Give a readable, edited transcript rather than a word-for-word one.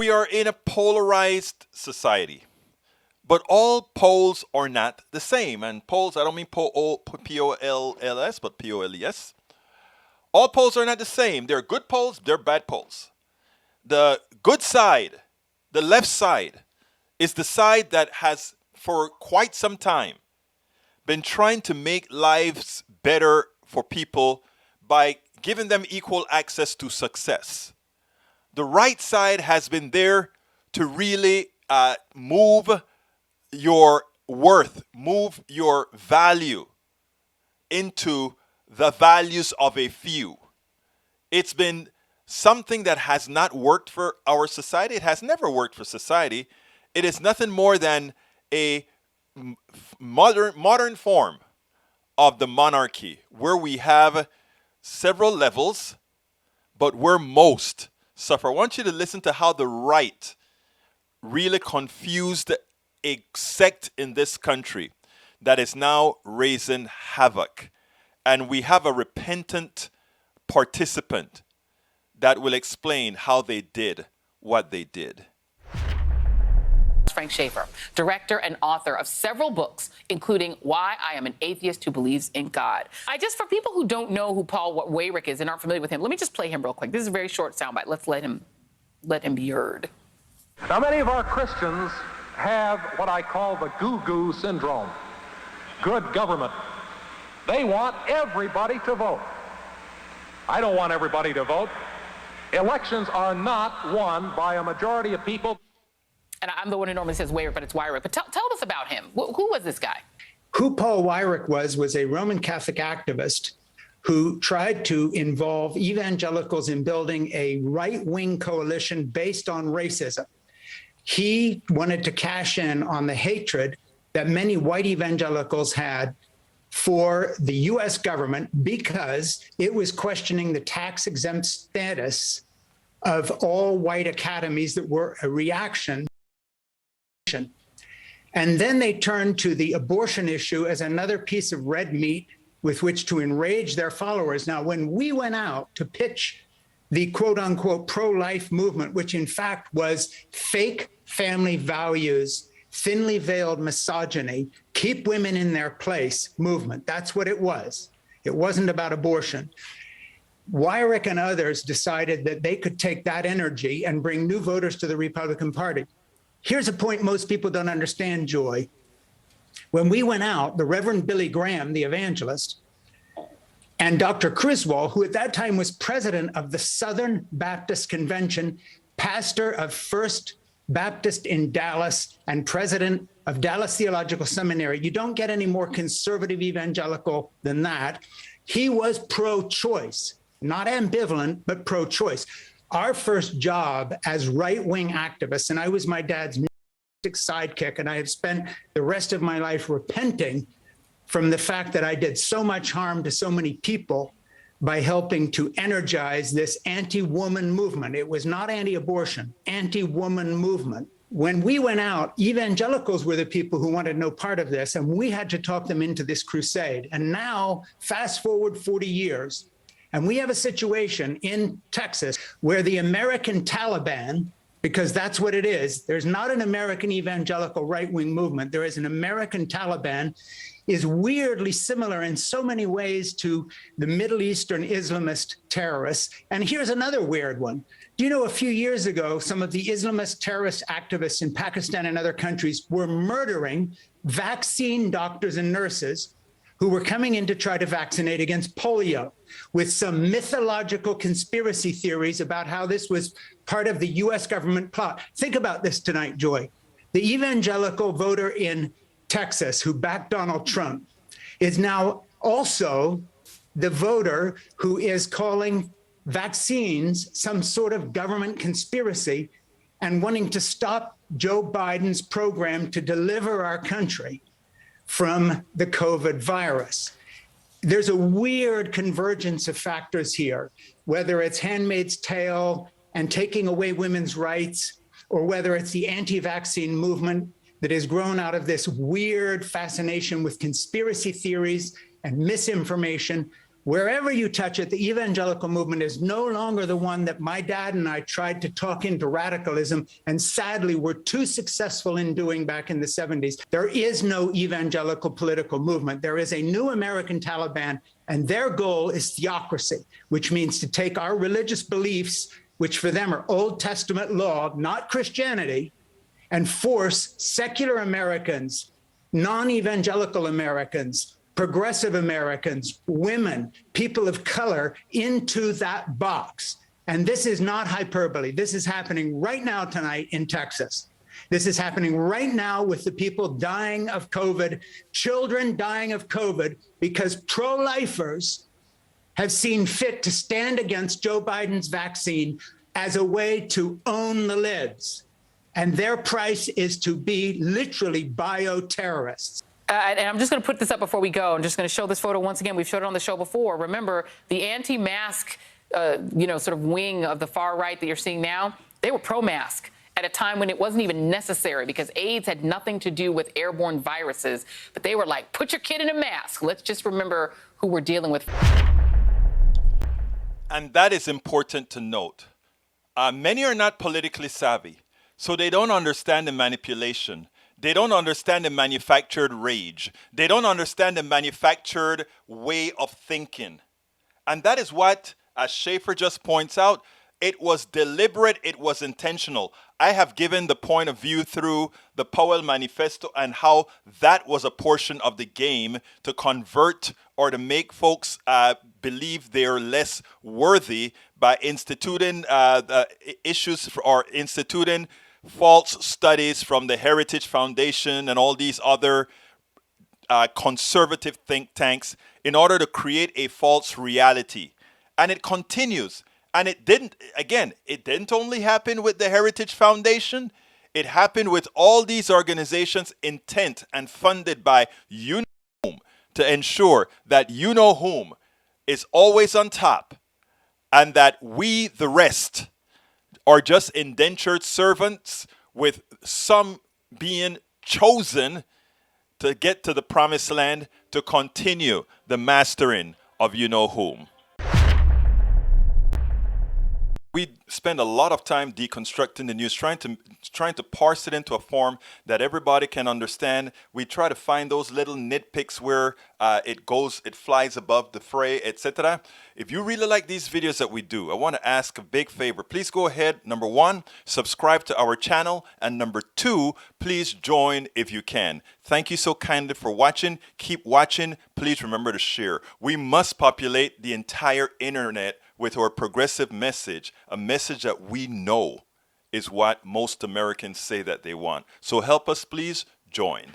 We are in a polarized society, but all polls are not the same. And polls, I don't mean P-O-L-L-S, but P-O-L-E-S. All polls are not the same. There are good polls, there are bad polls. The good side, the left side, is the side that has, for quite some time, been trying to make lives better for people by giving them equal access to success. The right side has been there to really move your worth, move your value into the values of a few. It's been something that has not worked for our society. It has never worked for society. It is nothing more than a modern form of the monarchy, where we have several levels, but where most suffer. I want you to listen to how the right really confused a sect in this country that is now raising havoc. And we have a repentant participant that will explain how they did what they did. Frank Schaeffer, director and author of several books, including Why I Am an Atheist Who Believes in God. For people who don't know who Paul Weyrich is and aren't familiar with him, let me just play him real quick. This is a very short soundbite. Let's let him be heard. Now, many of our Christians have what I call the goo-goo syndrome. Good government. They want everybody to vote. I don't want everybody to vote. Elections are not won by a majority of people. And I'm the one who normally says Weyrich, but it's Weyrich. But tell us about him. Who was this guy? Who Paul Weyrich was a Roman Catholic activist who tried to involve evangelicals in building a right-wing coalition based on racism. He wanted to cash in on the hatred that many white evangelicals had for the U.S. government because it was questioning the tax-exempt status of all white academies that were a reaction. And then they turned to the abortion issue as another piece of red meat with which to enrage their followers. Now, when we went out to pitch the quote unquote pro-life movement, which in fact was fake family values, thinly veiled misogyny, keep women in their place movement, that's what it was. It wasn't about abortion. Weyrich and others decided that they could take that energy and bring new voters to the Republican Party. Here's a point most people don't understand, Joy. When we went out, the Reverend Billy Graham, the evangelist, and Dr. Criswell, who at that time was president of the Southern Baptist Convention, pastor of First Baptist in Dallas, and president of Dallas Theological Seminary, you don't get any more conservative evangelical than that. He was pro-choice, not ambivalent, but pro-choice. Our first job as right-wing activists, and I was my dad's sidekick, and I have spent the rest of my life repenting from the fact that I did so much harm to so many people by helping to energize this anti-woman movement. It was not anti-abortion, anti-woman movement. When we went out, evangelicals were the people who wanted no part of this, and we had to talk them into this crusade. And now, fast forward 40 years, and we have a situation in Texas where the American Taliban, because that's what it is, there's not an American evangelical right-wing movement, there is an American Taliban, is weirdly similar in so many ways to the Middle Eastern Islamist terrorists. And here's another weird one. Do you know a few years ago, some of the Islamist terrorist activists in Pakistan and other countries were murdering vaccine doctors and nurses who were coming in to try to vaccinate against polio, with some mythological conspiracy theories about how this was part of the US government plot. Think about this tonight, Joy. The evangelical voter in Texas who backed Donald Trump is now also the voter who is calling vaccines some sort of government conspiracy and wanting to stop Joe Biden's program to deliver our country from the COVID virus. There's a weird convergence of factors here, whether it's Handmaid's Tale and taking away women's rights, or whether it's the anti-vaccine movement that has grown out of this weird fascination with conspiracy theories and misinformation. Wherever you touch it, the evangelical movement is no longer the one that my dad and I tried to talk into radicalism, and sadly were too successful in doing back in the 70s. There is no evangelical political movement. There is a new American Taliban, and their goal is theocracy, which means to take our religious beliefs, which for them are Old Testament law, not Christianity, and force secular Americans, non-evangelical Americans, progressive Americans, women, people of color into that box. And this is not hyperbole. This is happening right now tonight in Texas. This is happening right now with the people dying of COVID, children dying of COVID, because pro-lifers have seen fit to stand against Joe Biden's vaccine as a way to own the libs. And their price is to be literally bioterrorists. And I'm just going to put this up before we go. I'm just going to show this photo once again. We've showed it on the show before. Remember, the anti-mask, sort of wing of the far right that you're seeing now, they were pro-mask at a time when it wasn't even necessary, because AIDS had nothing to do with airborne viruses. But they were like, put your kid in a mask. Let's just remember who we're dealing with. And that is important to note. Many are not politically savvy, so they don't understand the manipulation. They don't understand the manufactured rage. They don't understand the manufactured way of thinking. And that is what, as Schaeffer just points out, it was deliberate, it was intentional. I have given the point of view through the Powell Manifesto and how that was a portion of the game to convert or to make folks believe they're less worthy by instituting issues or instituting false studies from the Heritage Foundation and all these other conservative think tanks in order to create a false reality. And it continues. And it didn't only happen with the Heritage Foundation. It happened with all these organizations intent and funded by you know whom to ensure that you know whom is always on top and that we, the rest, are just indentured servants, with some being chosen to get to the promised land to continue the mastering of you know whom. We spend a lot of time deconstructing the news, trying to parse it into a form that everybody can understand. We try to find those little nitpicks where it flies above the fray, etc. If you really like these videos that we do, I want to ask a big favor. Please go ahead. Number one, subscribe to our channel. And number two, please join if you can. Thank you so kindly for watching. Keep watching. Please remember to share. We must populate the entire internet with our progressive message, a message that we know is what most Americans say that they want. So help us, please join.